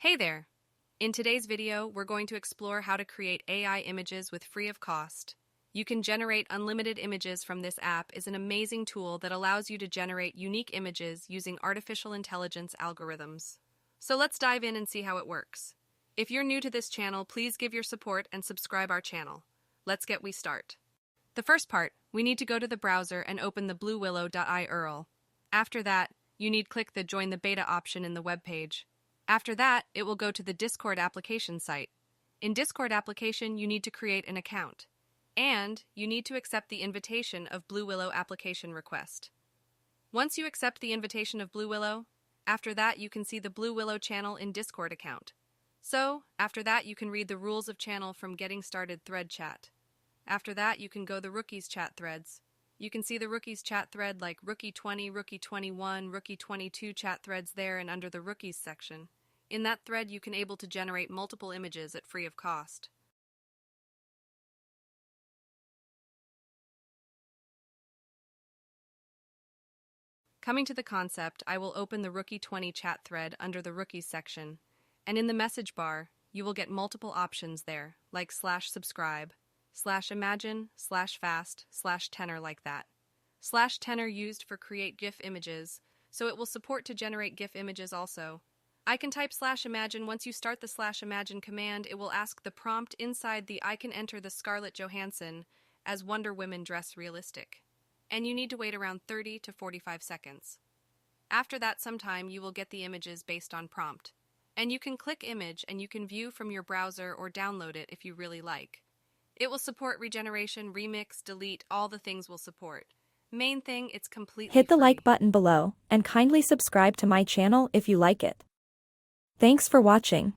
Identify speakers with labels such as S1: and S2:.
S1: Hey there! In today's video, we're going to explore how to create AI images with free of cost. You can generate unlimited images from this app is an amazing tool that allows you to generate unique images using artificial intelligence algorithms. So let's dive in and see how it works. If you're new to this channel, please give your support and subscribe our channel. Let's get we start. The first part, we need to go to the browser and open the bluewillow.io URL. After that, you need click the Join the Beta option in the web page. After that, it will go to the Discord application site. In Discord application, you need to create an account. And you need to accept the invitation of Bluewillow application request. Once you accept the invitation of Bluewillow, after that you can see the Bluewillow channel in Discord account. So, after that you can read the rules of channel from getting started thread chat. After that you can go the rookies chat threads. You can see the rookies chat thread like Rookie 20, Rookie 21, Rookie 22 chat threads there and under the rookies section. In that thread, you can able to generate multiple images at free of cost. Coming to the concept, I will open the Rookie 20 chat thread under the Rookies section, and in the message bar, you will get multiple options there, like /subscribe, /imagine, /fast, /tenor like that. /tenor used for create GIF images, so it will support to generate GIF images also. I can type /imagine. Once you start the /imagine command, it will ask the prompt inside the I can enter the Scarlett Johansson as Wonder Woman dress realistic. And you need to wait around 30 to 45 seconds. After that sometime you will get the images based on prompt. And you can click image and you can view from your browser or download it if you really like. It will support regeneration, remix, delete, all the things will support. Main thing, it's completely
S2: Hit the
S1: free.
S2: like button below and kindly subscribe to my channel if you like it. Thanks for watching.